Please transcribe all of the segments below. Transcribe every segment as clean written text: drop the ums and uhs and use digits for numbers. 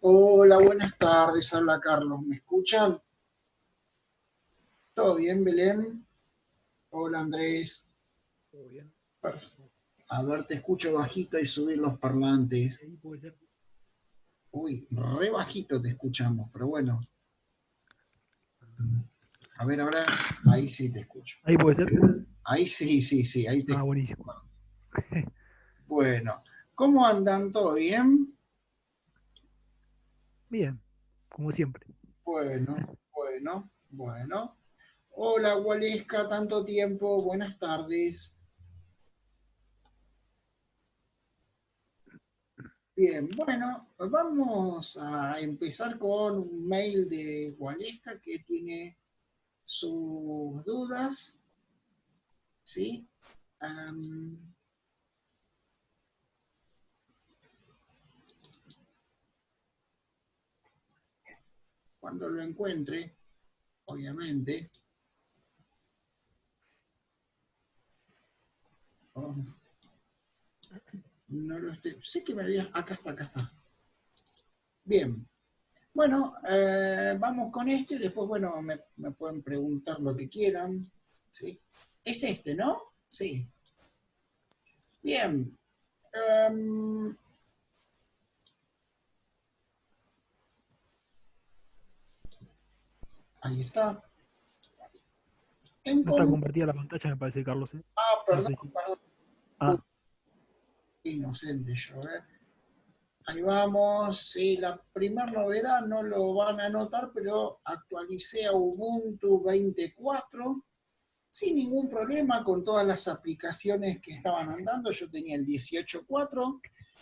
Hola, buenas tardes, habla Carlos, ¿me escuchan? ¿Todo bien, Belén? Hola, Andrés. Todo bien. Perfecto. A ver, te escucho bajito y subir los parlantes. Ahí puede ser. Uy, re bajito te escuchamos, pero bueno. A ver, ahora, ahí sí te escucho. Ahí puede ser. Ahí sí, sí, sí, ahí te Ah, escucho. buenísimo. Bueno, ¿cómo andan? ¿Todo bien? Bien, como siempre. Bueno, bueno, bueno. Hola, Waleska, tanto tiempo, buenas tardes. Bien, bueno, vamos a empezar con un mail de Waleska que tiene sus dudas, ¿sí? Am, Cuando lo encuentre, obviamente. Oh, no lo estoy. Sé que me había. Acá está, acá está. Bien. Bueno, vamos con este y después, bueno, me pueden preguntar lo que quieran, ¿sí? Es este, ¿no? Sí. Bien. Am, Ahí está. En No está compartida la pantalla, me parece, Carlos. ¿Eh? No perdón, sé si. perdón. Ah, Inocente yo, ¿eh? Ahí vamos, sí, la primera novedad no lo van a notar, pero actualicé a Ubuntu 24 sin ningún problema con todas las aplicaciones que estaban andando. Yo tenía el 18.4,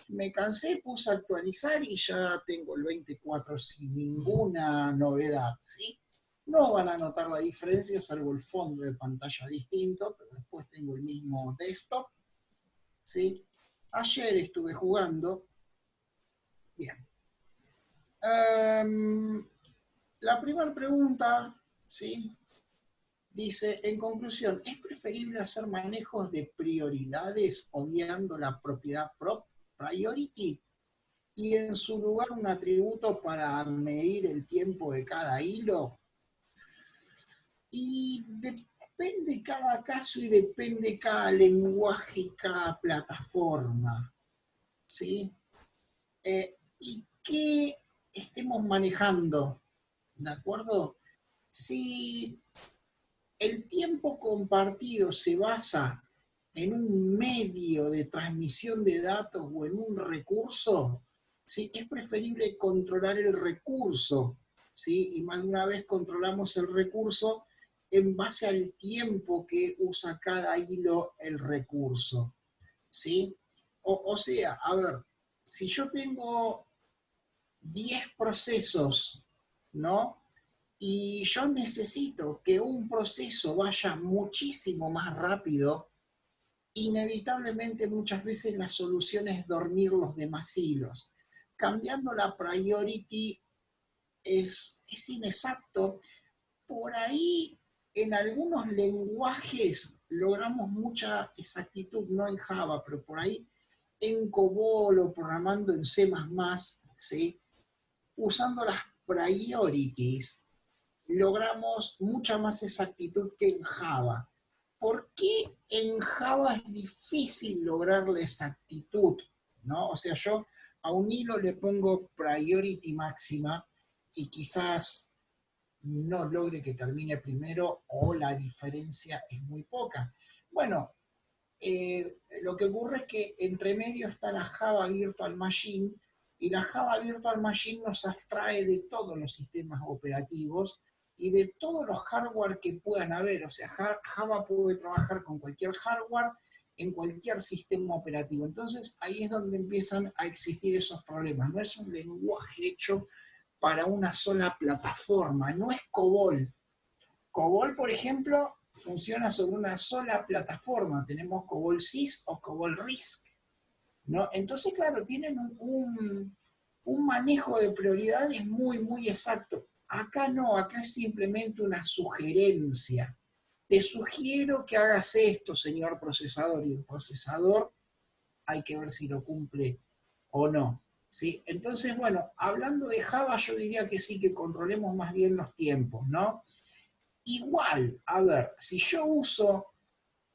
me cansé, puse a actualizar y ya tengo el 24 sin ninguna novedad, ¿sí? No van a notar la diferencia, salvo el fondo de pantalla distinto, pero después tengo el mismo desktop, ¿sí? Ayer estuve jugando, bien. Um, la primera pregunta, ¿sí? Dice, en conclusión, ¿es preferible hacer manejos de prioridades obviando la propiedad priority y en su lugar un atributo para medir el tiempo de cada hilo? Y depende cada caso y depende cada lenguaje, cada plataforma, ¿sí? Y qué estemos manejando, ¿de acuerdo? Si el tiempo compartido se basa en un medio de transmisión de datos o en un recurso, ¿sí? Es preferible controlar el recurso, ¿sí? Y más de una vez controlamos el recurso en base al tiempo que usa cada hilo el recurso, ¿sí? O sea, a ver, si yo tengo 10 procesos, ¿no? Y yo necesito que un proceso vaya muchísimo más rápido, inevitablemente muchas veces la solución es dormir los demás hilos. Cambiando la priority es inexacto. Por ahí, en algunos lenguajes logramos mucha exactitud, no en Java, pero por ahí en COBOL o programando en C++, ¿sí? Usando las priorities, logramos mucha más exactitud que en Java. ¿Por qué en Java es difícil lograr la exactitud? ¿No? O sea, yo a un hilo le pongo priority máxima y quizás no logre que termine primero o la diferencia es muy poca. Bueno, lo que ocurre es que entre medio está la Java Virtual Machine y la Java Virtual Machine nos abstrae de todos los sistemas operativos y de todos los hardware que puedan haber. O sea, Java puede trabajar con cualquier hardware en cualquier sistema operativo. Entonces ahí es donde empiezan a existir esos problemas. No es un lenguaje hecho para una sola plataforma, no es COBOL. COBOL, por ejemplo, funciona sobre una sola plataforma. Tenemos COBOL SYS o COBOL RISC, ¿no? Entonces, claro, tienen un manejo de prioridades muy, muy exacto. Acá no, acá es simplemente una sugerencia. Te sugiero que hagas esto, señor procesador, y el procesador hay que ver si lo cumple o no. ¿sí? Entonces, bueno, hablando de Java, yo diría que sí, que controlemos más bien los tiempos, ¿no? Igual, a ver, si yo uso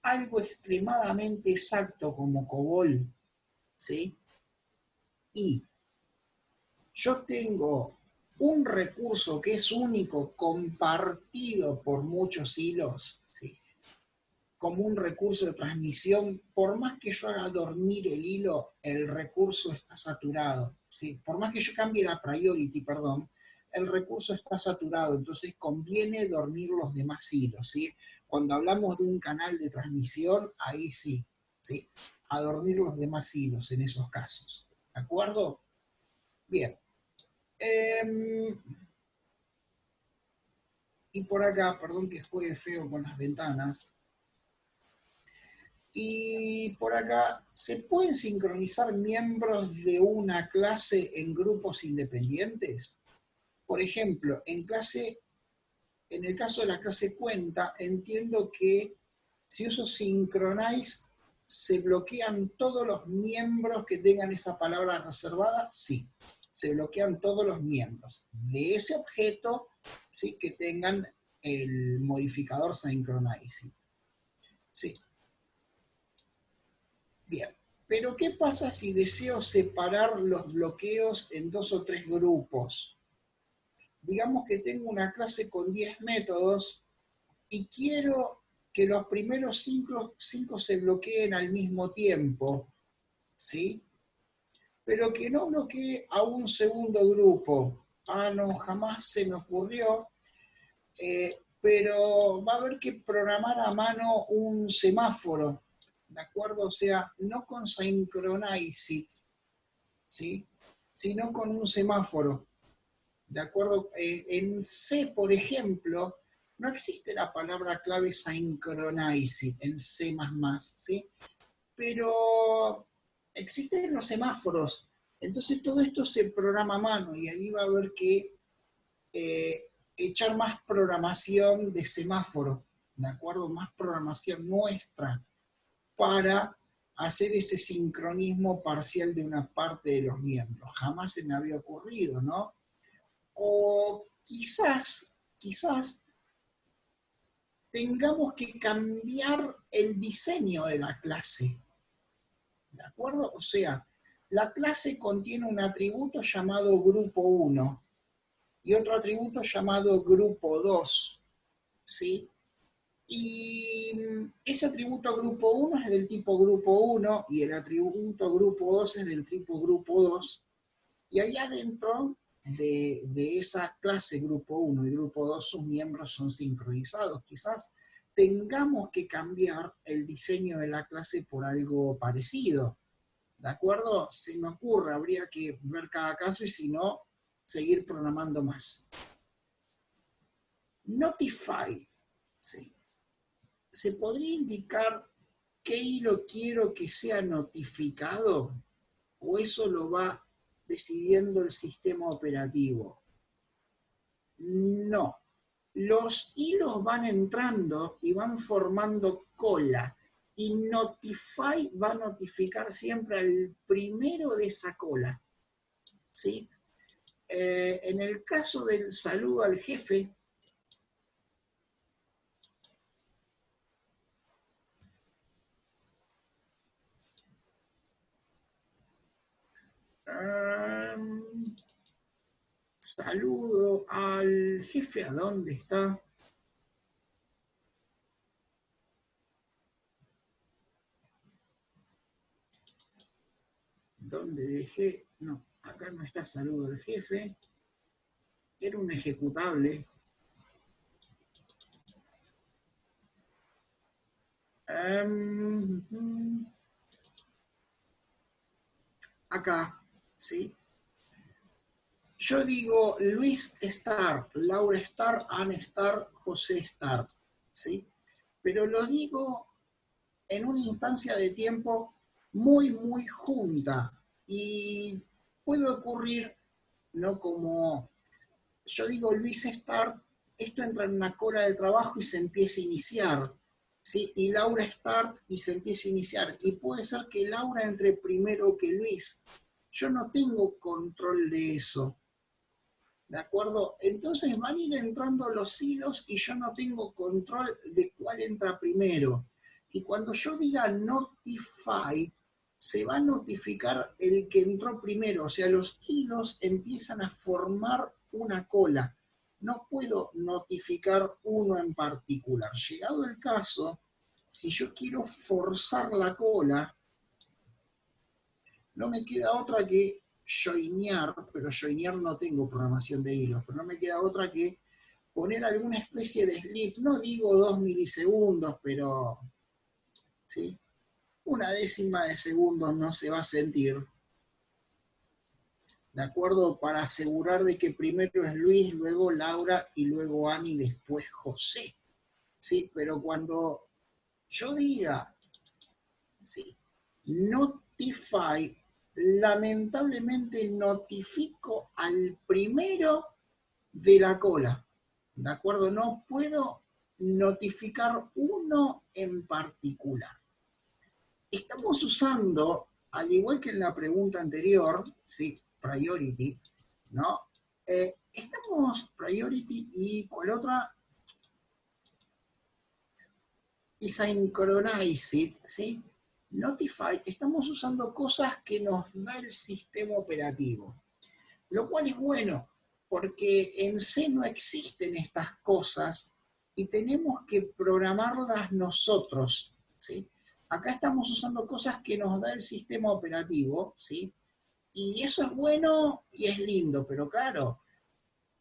algo extremadamente exacto como COBOL, ¿sí? Y yo tengo un recurso que es único, compartido por muchos hilos, ¿sí? Como un recurso de transmisión, por más que yo haga dormir el hilo, el recurso está saturado, ¿sí? Por más que yo cambie la priority, perdón, el recurso está saturado, entonces conviene dormir los demás hilos, ¿sí? Cuando hablamos de un canal de transmisión, ahí sí, ¿sí? A dormir los demás hilos en esos casos, ¿de acuerdo? Bien. Y por acá, perdón que juegue feo con las ventanas, y por acá, ¿se pueden sincronizar miembros de una clase en grupos independientes? Por ejemplo, en el caso de la clase cuenta, entiendo que si uso synchronize, ¿se bloquean todos los miembros que tengan esa palabra reservada? Sí, se bloquean todos los miembros de ese objeto, sí, que tengan el modificador synchronizing. Sí. Bien, pero ¿qué pasa si deseo separar los bloqueos en 2 o 3 grupos? Digamos que tengo una clase con 10 métodos y quiero que los primeros 5 se bloqueen al mismo tiempo, ¿sí? Pero que no bloquee a un segundo grupo. Ah, no, jamás se me ocurrió, pero va a haber que programar a mano un semáforo, ¿de acuerdo? O sea, no con synchronize it, ¿sí? Sino con un semáforo. ¿De acuerdo? En C, por ejemplo, no existe la palabra clave synchronize en C++, ¿sí? Pero existen los semáforos. Entonces todo esto se programa a mano y ahí va a haber que echar más programación de semáforo, ¿de acuerdo? Más programación nuestra para hacer ese sincronismo parcial de una parte de los miembros. Jamás se me había ocurrido, ¿no? O quizás tengamos que cambiar el diseño de la clase, ¿de acuerdo? O sea, la clase contiene un atributo llamado grupo 1 y otro atributo llamado grupo 2, ¿sí? Y ese atributo grupo 1 es del tipo grupo 1 y el atributo grupo 2 es del tipo grupo 2. Y ahí adentro de esa clase grupo 1 y grupo 2, sus miembros son sincronizados. Quizás tengamos que cambiar el diseño de la clase por algo parecido. ¿De acuerdo? Se me ocurre, habría que ver cada caso y si no, seguir programando más. Notify. ¿Sí? ¿Se podría indicar qué hilo quiero que sea notificado? ¿O eso lo va decidiendo el sistema operativo? No. Los hilos van entrando y van formando cola. Y Notify va a notificar siempre al primero de esa cola. ¿Sí? En el caso del saludo al jefe, saludo al jefe, ¿a dónde está? ¿Dónde dejé? No, acá no está saludo al jefe. Era un ejecutable. Acá, ¿sí? Yo digo Luis Start, Laura Start, Anne Start, José Start, ¿sí? Pero lo digo en una instancia de tiempo muy, muy junta. Y puede ocurrir, ¿no? Como yo digo Luis Start, esto entra en una cola de trabajo y se empieza a iniciar, ¿sí? Y Laura Start y se empieza a iniciar. Y puede ser que Laura entre primero que Luis, Yo no tengo control de eso. ¿De acuerdo? Entonces van a ir entrando los hilos y yo no tengo control de cuál entra primero. Y cuando yo diga notify, se va a notificar el que entró primero. O sea, los hilos empiezan a formar una cola. No puedo notificar uno en particular. Llegado el caso, si yo quiero forzar la cola, no me queda otra que joinear, pero joinear no tengo programación de hilos, pero no me queda otra que poner alguna especie de slip, no digo 2 milisegundos, pero ¿sí? Una décima de segundo no se va a sentir, ¿de acuerdo? Para asegurar de que primero es Luis, luego Laura y luego Ani, después José, ¿sí? Pero cuando yo diga, ¿sí? Notify, lamentablemente notifico al primero de la cola, ¿de acuerdo? No puedo notificar uno en particular. Estamos usando, al igual que en la pregunta anterior, ¿sí? Priority, ¿no? Estamos priority y ¿cuál otra? Y synchronize it, ¿sí? Notify, estamos usando cosas que nos da el sistema operativo, lo cual es bueno, porque en C no existen estas cosas y tenemos que programarlas nosotros, ¿sí? Acá estamos usando cosas que nos da el sistema operativo, ¿sí? Y eso es bueno y es lindo, pero claro,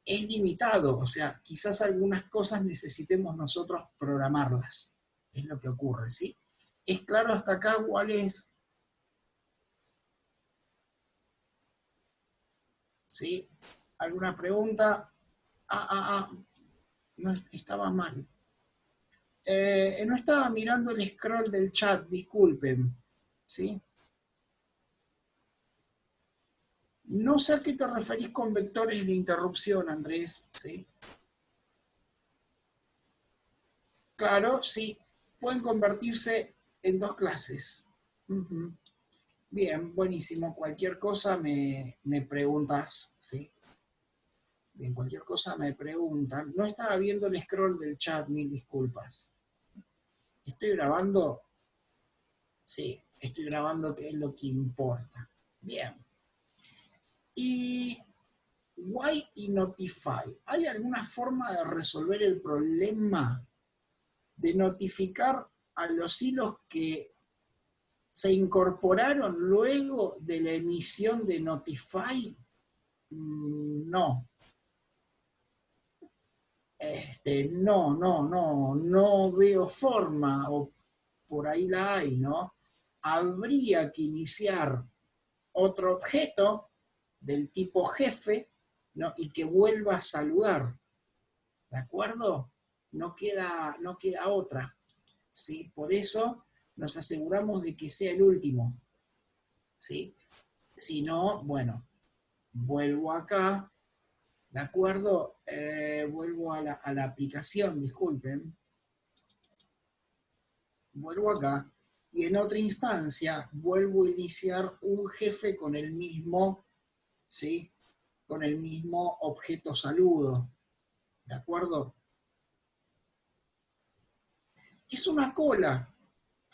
es limitado, o sea, quizás algunas cosas necesitemos nosotros programarlas, es lo que ocurre, ¿sí? ¿Es claro hasta acá cuál es? ¿Sí? ¿Alguna pregunta? No, estaba mal. No estaba mirando el scroll del chat, disculpen, ¿sí? No sé a qué te referís con vectores de interrupción, Andrés, ¿sí? Claro, sí, pueden convertirse en dos clases. Uh-huh. Bien, buenísimo. Cualquier cosa me preguntas, ¿sí? Bien, cualquier cosa me preguntan. No estaba viendo el scroll del chat, mil disculpas. ¿Estoy grabando? Sí, estoy grabando, que es lo que importa. Bien. Y why y notify. ¿Hay alguna forma de resolver el problema de notificar a los hilos que se incorporaron luego de la emisión de notify? No. No veo forma, o por ahí la hay, ¿no? Habría que iniciar otro objeto del tipo jefe, ¿no? Y que vuelva a saludar, ¿de acuerdo? No queda otra, ¿sí? Por eso nos aseguramos de que sea el último, ¿sí? Si no, bueno, vuelvo acá, ¿de acuerdo? Vuelvo a la aplicación, disculpen. Vuelvo acá y en otra instancia vuelvo a iniciar un jefe con el mismo, ¿sí? Con el mismo objeto saludo, ¿de acuerdo? Es una cola,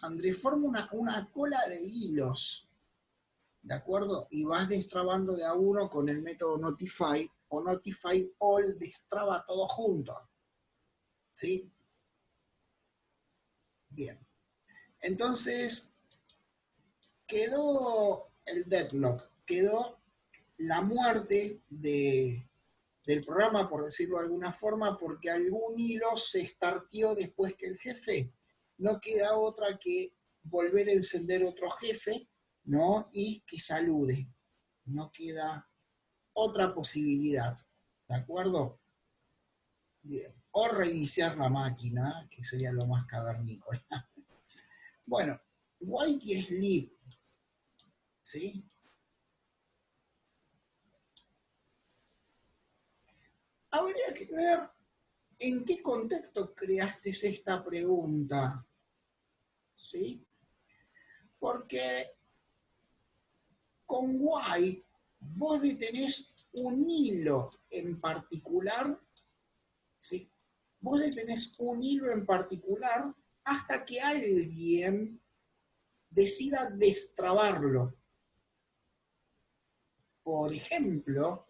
Andrés, forma una cola de hilos, ¿de acuerdo? Y vas destrabando de a uno con el método notify o notify all, destraba todo junto, ¿sí? Bien. Entonces, quedó el deadlock, quedó la muerte del programa, por decirlo de alguna forma, porque algún hilo se startió después que el jefe. No queda otra que volver a encender otro jefe, ¿no? Y que salude. No queda otra posibilidad, ¿de acuerdo? Bien. O reiniciar la máquina, que sería lo más cavernícola. Bueno, white y sleep, ¿sí? Habría que ver en qué contexto creaste esta pregunta, ¿sí? Porque Con white, vos detenés un hilo en particular, ¿sí? Vos detenés un hilo en particular hasta que alguien decida destrabarlo. Por ejemplo,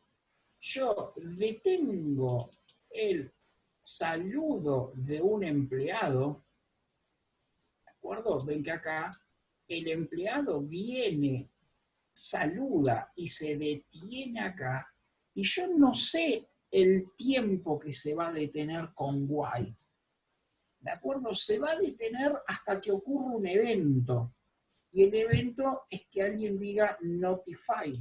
yo detengo el saludo de un empleado, ¿de acuerdo? Ven que acá el empleado viene, saluda y se detiene acá, y yo no sé el tiempo que se va a detener con white. ¿De acuerdo? Se va a detener hasta que ocurra un evento. Y el evento es que alguien diga notify.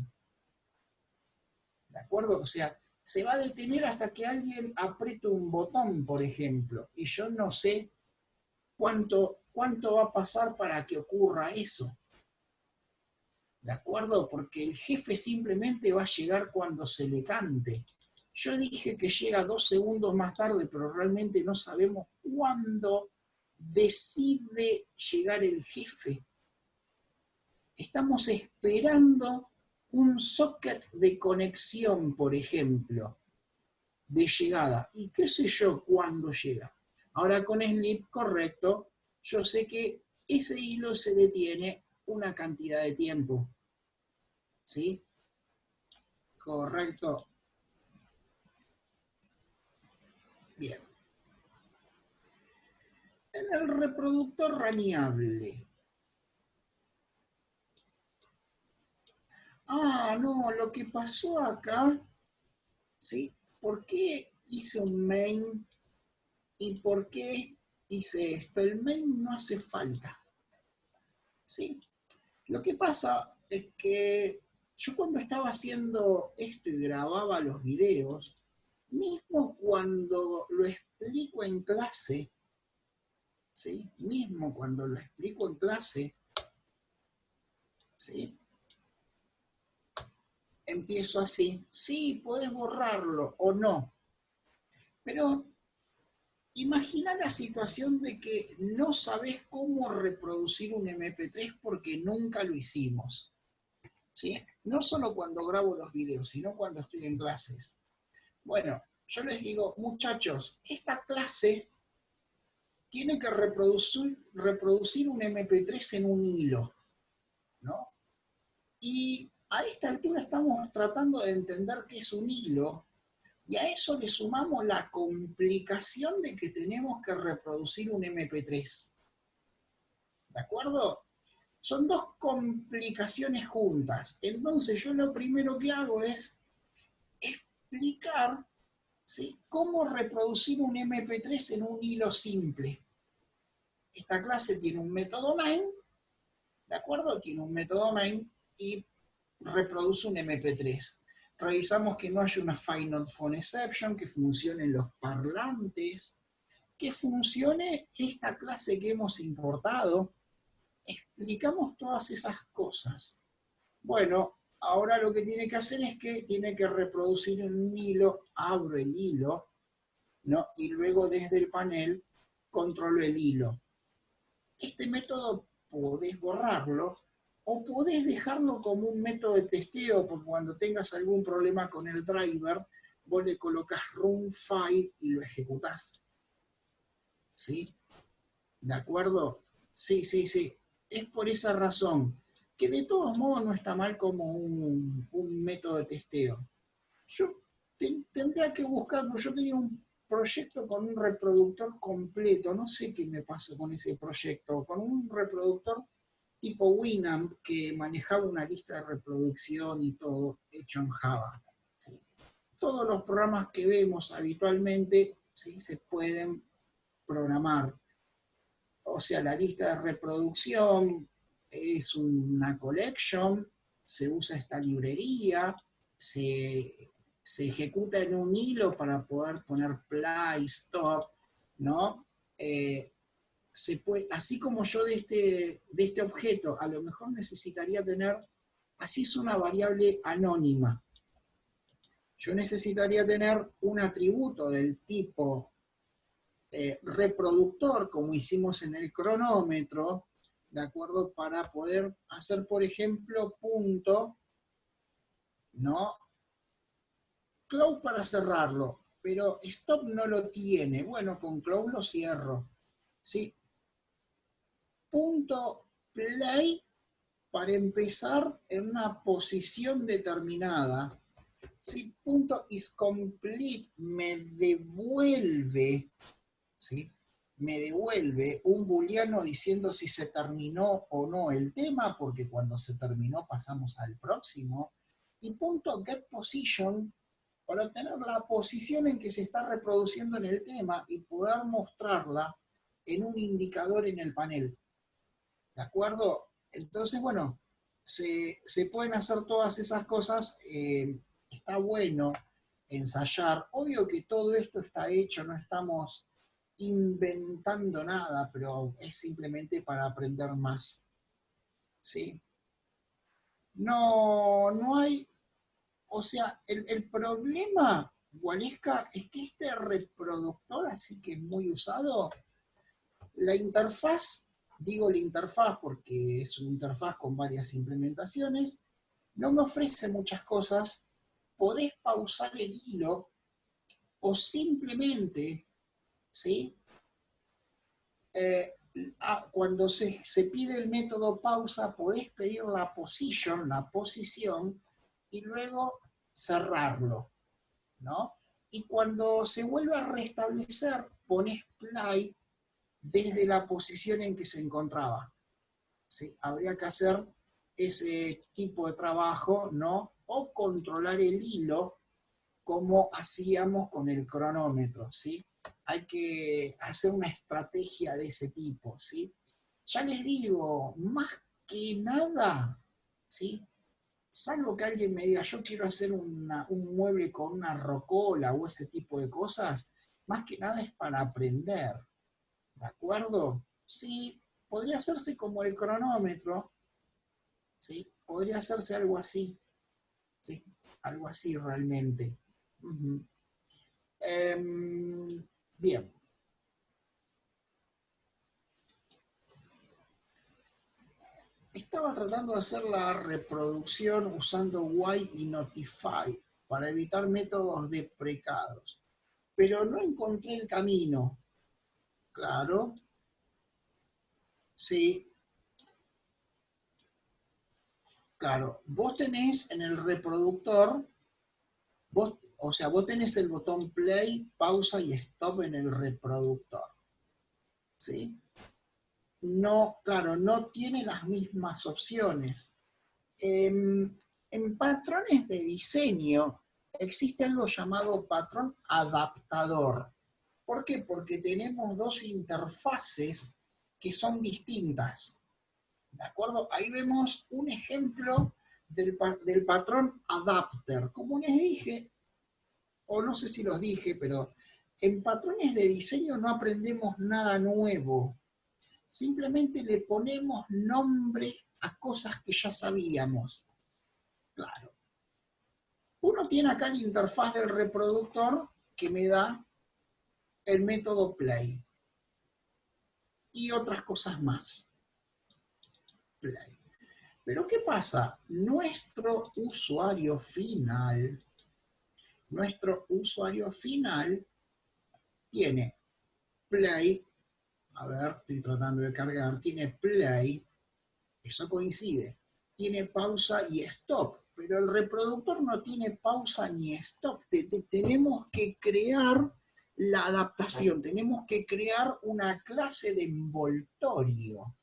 ¿De acuerdo? O sea, se va a detener hasta que alguien apriete un botón, por ejemplo. Y yo no sé cuánto va a pasar para que ocurra eso. ¿De acuerdo? Porque el jefe simplemente va a llegar cuando se le cante. Yo dije que llega 2 segundos más tarde, pero realmente no sabemos cuándo decide llegar el jefe. Estamos esperando un socket de conexión, por ejemplo, de llegada. Y qué sé yo cuándo llega. Ahora con Sleep, correcto, yo sé que ese hilo se detiene una cantidad de tiempo. ¿Sí? Correcto. Bien. En el reproductor raneable. Ah, no, lo que pasó acá, ¿sí? ¿Por qué hice un main y por qué hice esto? El main no hace falta, ¿sí? Lo que pasa es que yo cuando estaba haciendo esto y grababa los videos, mismo cuando lo explico en clase, ¿sí? Mismo cuando lo explico en clase, ¿sí? Empiezo así, sí, podés borrarlo o no, pero imagina la situación de que no sabés cómo reproducir un MP3 porque nunca lo hicimos, ¿sí? No solo cuando grabo los videos, sino cuando estoy en clases. Bueno, yo les digo, muchachos, esta clase tiene que reproducir un MP3 en un hilo, ¿no? Y a esta altura estamos tratando de entender qué es un hilo, y a eso le sumamos la complicación de que tenemos que reproducir un MP3. ¿De acuerdo? Son dos complicaciones juntas. Entonces yo lo primero que hago es explicar, ¿sí?, cómo reproducir un MP3 en un hilo simple. Esta clase tiene un método main, ¿de acuerdo? Tiene un método main y reproduce un MP3. Revisamos que no haya una final phone exception, que funcionen los parlantes, que funcione esta clase que hemos importado. Explicamos todas esas cosas. Bueno, ahora lo que tiene que hacer es que tiene que reproducir un hilo, abro el hilo, ¿no? Y luego desde el panel controlo el hilo. Este método podés borrarlo o podés dejarlo como un método de testeo, porque cuando tengas algún problema con el driver, vos le colocas run file y lo ejecutás. ¿Sí? ¿De acuerdo? Sí, sí, sí. Es por esa razón, que de todos modos no está mal como un método de testeo. Yo tendría que buscarlo. Yo tenía un proyecto con un reproductor completo, no sé qué me pasó con ese proyecto, con un reproductor tipo Winamp que manejaba una lista de reproducción y todo hecho en Java. ¿Sí? Todos los programas que vemos habitualmente, ¿sí?, se pueden programar. O sea, la lista de reproducción es una collection, se usa esta librería, se ejecuta en un hilo para poder poner play, stop, ¿no? Así como yo de este objeto, a lo mejor necesitaría tener, así es una variable anónima. Yo necesitaría tener un atributo del tipo reproductor, como hicimos en el cronómetro, ¿de acuerdo? Para poder hacer, por ejemplo, punto ¿no? Close para cerrarlo, pero stop no lo tiene. Bueno, con close lo cierro, ¿sí? Punto play para empezar en una posición determinada. Si punto is complete me devuelve, ¿sí? Me devuelve un booleano diciendo si se terminó o no el tema, porque cuando se terminó pasamos al próximo. Y punto get position para obtener la posición en que se está reproduciendo en el tema y poder mostrarla en un indicador en el panel. ¿De acuerdo? Entonces, bueno, se pueden hacer todas esas cosas. Está bueno ensayar. Obvio que todo esto está hecho, no estamos inventando nada, pero es simplemente para aprender más. ¿Sí? No hay, o sea, el problema, Gualesca, es que este reproductor, así que es muy usado, la interfaz, digo la interfaz porque es una interfaz con varias implementaciones, no me ofrece muchas cosas. Podés pausar el hilo o simplemente, ¿sí? Cuando se pide el método pausa, podés pedir la posición, y luego cerrarlo, ¿no? Y cuando se vuelve a restablecer, pones play desde la posición en que se encontraba. ¿Sí? Habría que hacer ese tipo de trabajo, ¿no? O controlar el hilo como hacíamos con el cronómetro, ¿sí? Hay que hacer una estrategia de ese tipo, ¿sí? Ya les digo, más que nada, ¿sí? Salvo que alguien me diga, yo quiero hacer un mueble con una rocola o ese tipo de cosas, más que nada es para aprender, ¿de acuerdo? Sí, podría hacerse como el cronómetro, ¿sí? Podría hacerse algo así, ¿sí? Algo así realmente. Uh-huh. Bien. Estaba tratando de hacer la reproducción usando while y notify para evitar métodos deprecados, pero no encontré el camino. Claro, sí, claro. Vos tenés en el reproductor, vos tenés el botón play, pausa y stop en el reproductor. ¿Sí? No, claro, no tiene las mismas opciones. En patrones de diseño existe algo llamado patrón adaptador. ¿Por qué? Porque tenemos dos interfaces que son distintas. ¿De acuerdo? Ahí vemos un ejemplo del patrón adapter. Como les dije, o no sé si los dije, pero en patrones de diseño no aprendemos nada nuevo. Simplemente le ponemos nombre a cosas que ya sabíamos. Claro. Uno tiene acá la interfaz del reproductor que me da el método play. Y otras cosas más. Play. Pero ¿qué pasa? Nuestro usuario final tiene play, a ver, estoy tratando de cargar, tiene play, eso coincide, tiene pausa y stop, pero el reproductor no tiene pausa ni stop. Tenemos que crear la adaptación, tenemos que crear una clase de envoltorio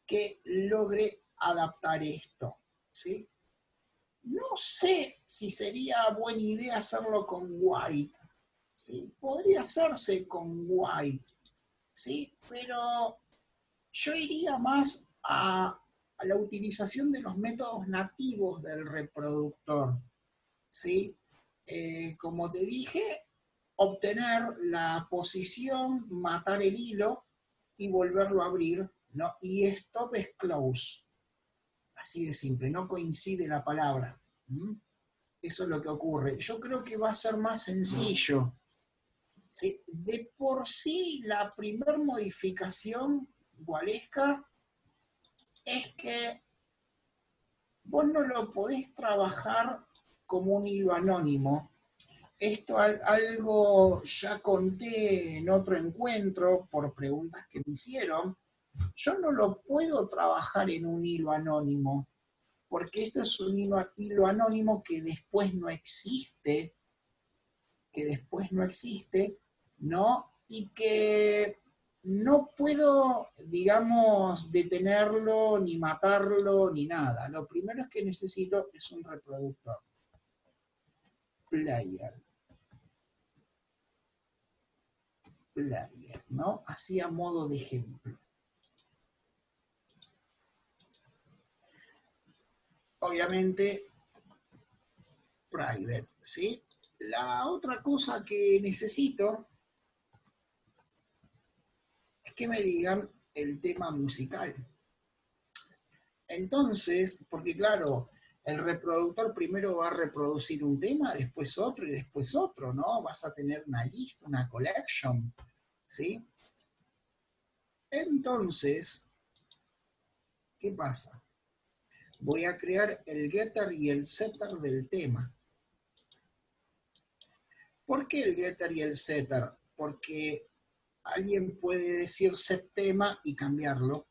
que logre adaptar esto, ¿sí? No sé si sería buena idea hacerlo con white, ¿sí? Podría hacerse con white, ¿sí? Pero yo iría más a la utilización de los métodos nativos del reproductor, ¿sí? Como te dije, obtener la posición, matar el hilo y volverlo a abrir, ¿no? Y stop es close. Así de simple, no coincide la palabra. ¿Mm? Eso es lo que ocurre. Yo creo que va a ser más sencillo. ¿Sí? De por sí, la primer modificación, Gualesca, es que vos no lo podés trabajar como un hilo anónimo. Esto algo ya conté en otro encuentro por preguntas que me hicieron. Yo no lo puedo trabajar en un hilo anónimo, porque esto es un hilo anónimo que después no existe, ¿no? Y que no puedo, digamos, detenerlo, ni matarlo, ni nada. Lo primero que necesito es un reproductor. Player, ¿no? Así a modo de ejemplo. Obviamente, private, ¿sí? La otra cosa que necesito es que me digan el tema musical. Entonces, porque claro, el reproductor primero va a reproducir un tema, después otro y después otro, ¿no? Vas a tener una lista, una collection, ¿sí? Entonces, ¿qué pasa? Voy a crear el getter y el setter del tema. ¿Por qué el getter y el setter? Porque alguien puede decir set tema y cambiarlo,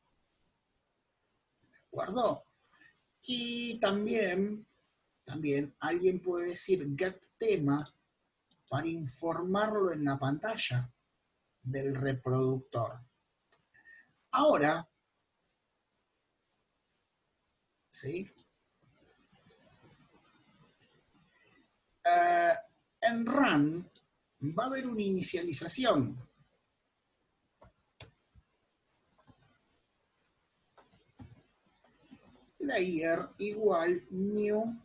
¿de acuerdo? Y también alguien puede decir get tema para informarlo en la pantalla del reproductor. Ahora, ¿sí? En run va a haber una inicialización. Player igual new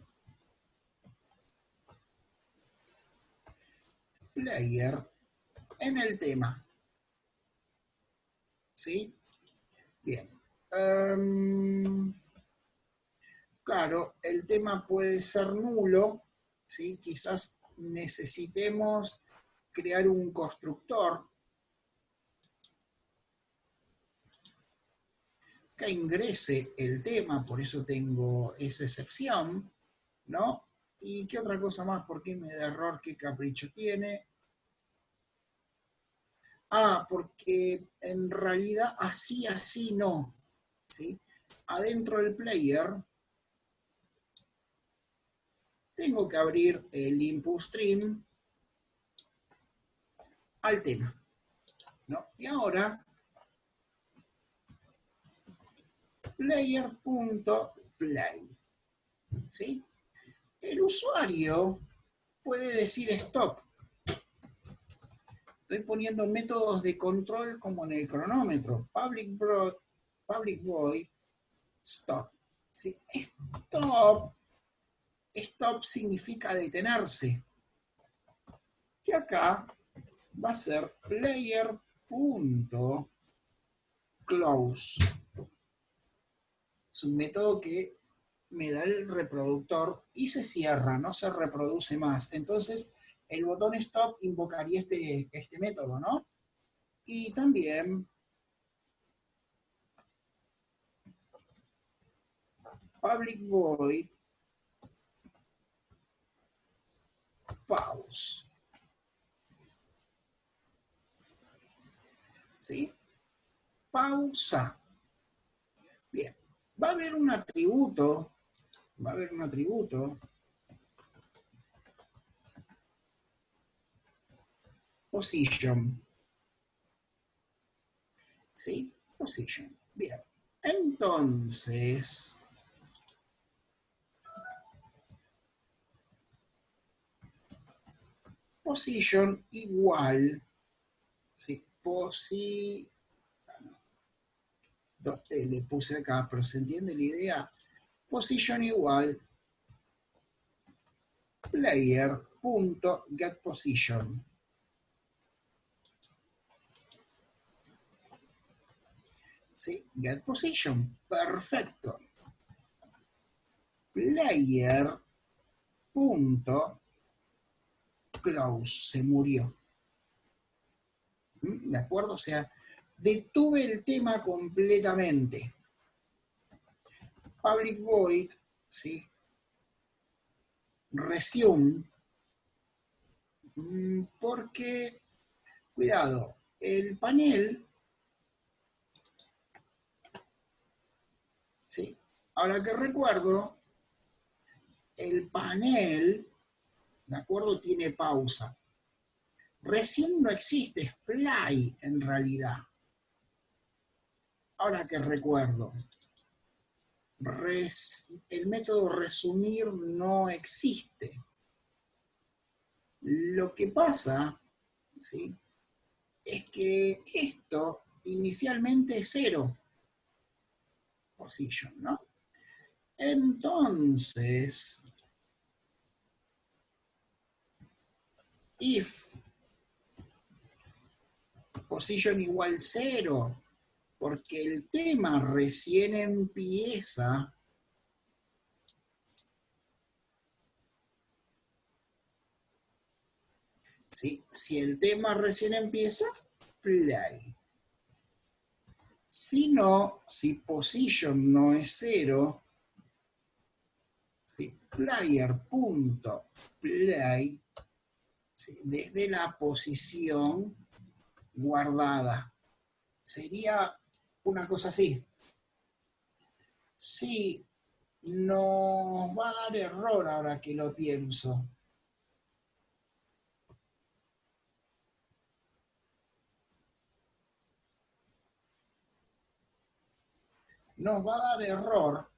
player en el tema. ¿Sí? Bien. Claro, el tema puede ser nulo, ¿sí? Quizás necesitemos crear un constructor que ingrese el tema, por eso tengo esa excepción, ¿no? ¿Y qué otra cosa más? ¿Por qué me da error? ¿Qué capricho tiene? Ah, porque en realidad así no, ¿sí? Adentro del player tengo que abrir el input stream al tema, ¿no? Y ahora player.play, ¿sí? El usuario puede decir stop. Estoy poniendo métodos de control como en el cronómetro. Public void, stop. ¿Sí? Stop significa detenerse. Que acá va a ser player.close. Es un método que me da el reproductor y se cierra, no se reproduce más. Entonces, el botón stop invocaría este método, ¿no? Y también public void pause. ¿Sí? Pausa. Bien. Va a haber un atributo, position. ¿Sí? Position. Bien. Entonces, position igual, ¿sí? Le puse acá, pero ¿se entiende la idea? Position igual player.getPosition. ¿Sí? GetPosition. Perfecto. Player.close. Se murió. ¿De acuerdo? O sea, detuve el tema completamente. Public void, ¿sí? resume, porque, cuidado, el panel, ¿sí? Ahora que recuerdo, el panel, ¿de acuerdo? Tiene pausa. Resume no existe, es play en realidad. Ahora que recuerdo, el método resumir no existe. Lo que pasa, ¿sí?, es que esto inicialmente es 0 position, ¿no? Entonces, if position igual 0, porque el tema recién empieza, ¿sí? Si el tema recién empieza, play. Si no, si position no es 0, ¿sí?, player.play, ¿sí?, desde la posición guardada. Sería una cosa así. Sí, nos va a dar error ahora que lo pienso. Nos va a dar error.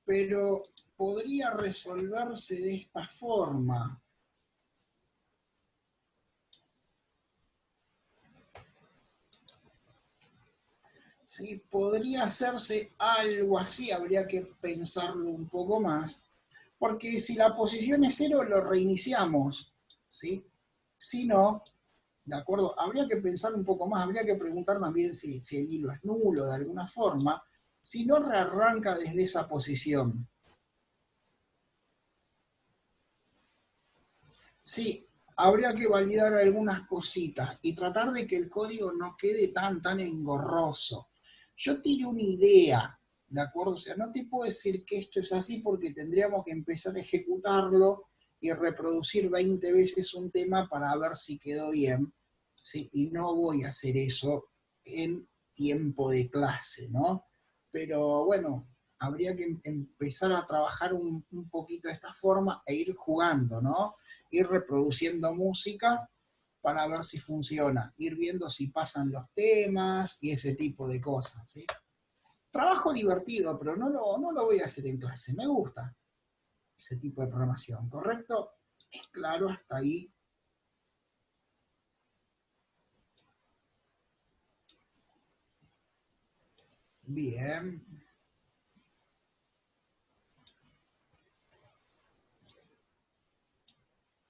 Pero podría resolverse de esta forma. ¿Sí? Podría hacerse algo así, habría que pensarlo un poco más, porque si la posición es 0, lo reiniciamos, ¿sí? Si no, ¿de acuerdo? Habría que pensar un poco más, habría que preguntar también si el hilo es nulo de alguna forma, si no rearranca desde esa posición. Sí, habría que validar algunas cositas y tratar de que el código no quede tan engorroso. Yo tiro una idea, ¿de acuerdo? O sea, no te puedo decir que esto es así porque tendríamos que empezar a ejecutarlo y reproducir 20 veces un tema para ver si quedó bien, ¿sí? Y no voy a hacer eso en tiempo de clase, ¿no? Pero bueno, habría que empezar a trabajar un poquito de esta forma e ir jugando, ¿no? Ir reproduciendo música para ver si funciona, ir viendo si pasan los temas y ese tipo de cosas, ¿sí? Trabajo divertido, pero no lo voy a hacer en clase, me gusta ese tipo de programación, ¿correcto? Es claro hasta ahí. Bien.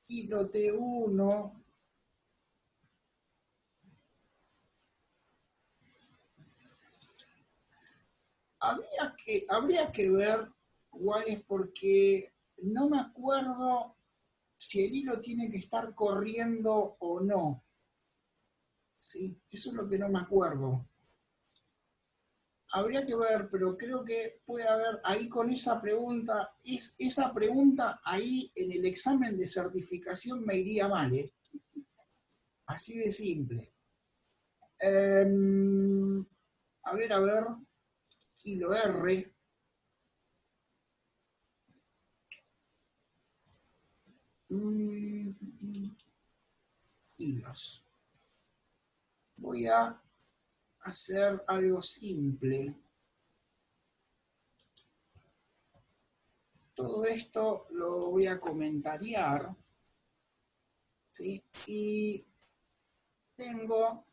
Hilo T1. Habría que ver cuál es, porque no me acuerdo si el hilo tiene que estar corriendo o no. ¿Sí? Eso es lo que no me acuerdo. Habría que ver, pero creo que puede haber ahí con esa pregunta, esa pregunta ahí en el examen de certificación me iría mal, ¿eh? Así de simple. A ver, hilo R. Hilos. Voy a hacer algo simple. Todo esto lo voy a comentariar, ¿sí? Y tengo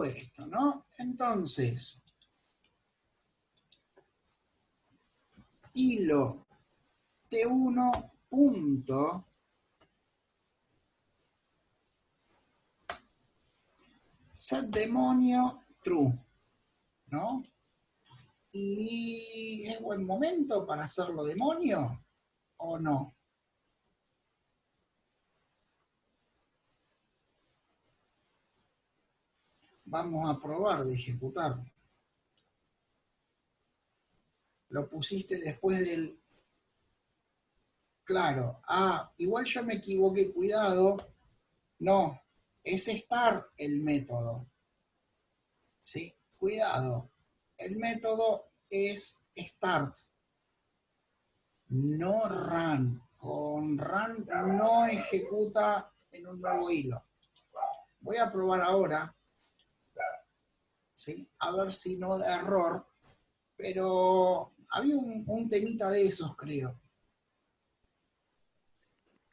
esto, ¿no? Entonces, hilo T1 punto set demonio true, ¿no? ¿Y es buen momento para hacerlo demonio o no? Vamos a probar de ejecutarlo. Lo pusiste después del... Claro. Igual yo me equivoqué, cuidado. No, es start el método. ¿Sí? Cuidado. El método es start, no run. Con run no ejecuta en un nuevo hilo. Voy a probar ahora, ¿sí? A ver si no da error, pero había un temita de esos, creo.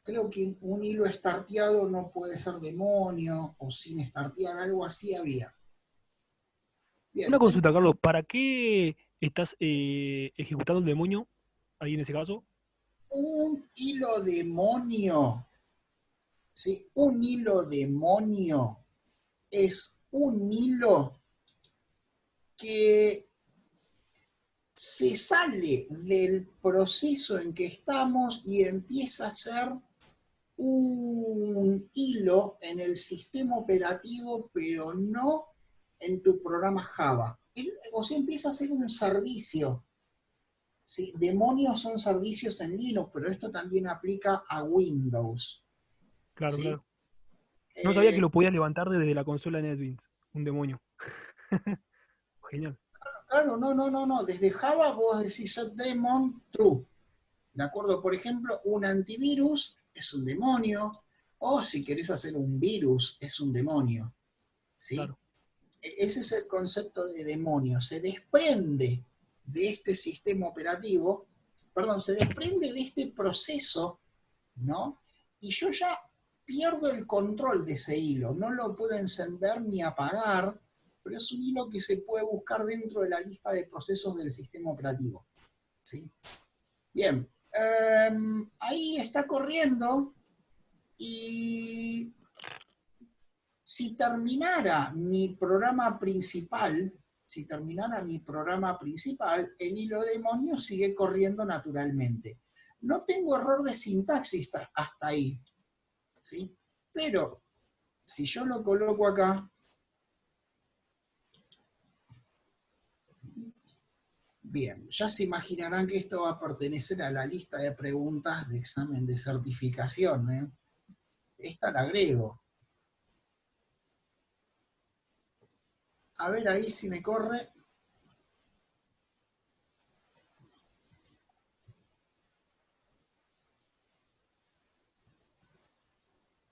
Creo que un hilo starteado no puede ser demonio, o sin startear, algo así había. Una Bien, consulta, Carlos, ¿para qué estás ejecutando el demonio ahí en ese caso? un hilo demonio, ¿sí? Un hilo demonio es un hilo que se sale del proceso en que estamos y empieza a ser un hilo en el sistema operativo, pero no en tu programa Java. O sea, empieza a ser un servicio. ¿Sí? Demonios son servicios en Linux, pero esto también aplica a Windows. Claro, ¿Sí? claro. No sabía que Eh, lo podías levantar desde la consola de NetBeans, un demonio. Genial. claro, no. Desde Java vos decís set daemon true. ¿De acuerdo? Por ejemplo, un antivirus es un demonio, o si querés hacer un virus, es un demonio. ¿Sí? Claro. Ese es el concepto de demonio. Se desprende de este sistema operativo, perdón, se desprende de este proceso, ¿no? Y yo ya pierdo el control de ese hilo. No lo puedo encender ni apagar, pero es un hilo que se puede buscar dentro de la lista de procesos del sistema operativo. ¿Sí? Bien, ahí está corriendo y si terminara mi programa principal, el hilo demonio sigue corriendo naturalmente. No tengo error de sintaxis hasta ahí, ¿sí? Pero si yo lo coloco acá, bien, ya se imaginarán que esto va a pertenecer a la lista de preguntas de examen de certificación, ¿eh? Esta la agrego. A ver ahí si me corre.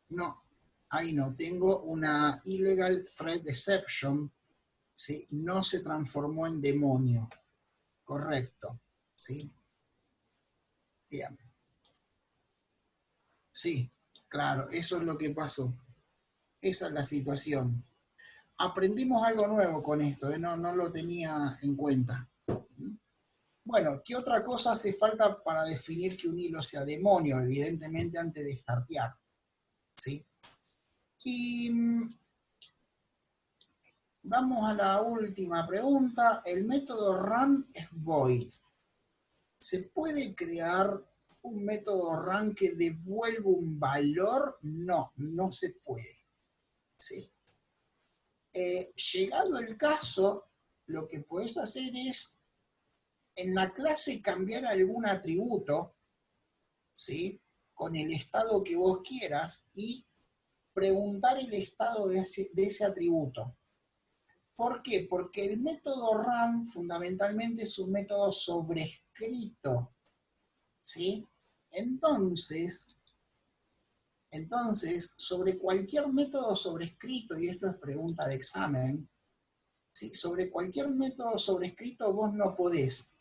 No, ahí no. Tengo una illegal threat exception. ¿Sí? No se transformó en demonio. Correcto. ¿Sí? Bien. Sí, claro, eso es lo que pasó. Esa es la situación. Aprendimos algo nuevo con esto, ¿eh? No lo tenía en cuenta. Bueno, ¿qué otra cosa hace falta para definir que un hilo sea demonio? Evidentemente antes de startear. ¿Sí? Y vamos a la última pregunta. El método run es void. ¿Se puede crear un método run que devuelva un valor? No, no se puede. ¿Sí? Llegado el caso, lo que puedes hacer es en la clase cambiar algún atributo, ¿sí? Con el estado que vos quieras y preguntar el estado de ese atributo. ¿Por qué? Porque el método run fundamentalmente es un método sobrescrito, ¿sí? Entonces, sobre cualquier método sobrescrito, y esto es pregunta de examen, ¿sí? Sobre cualquier método sobrescrito vos no podés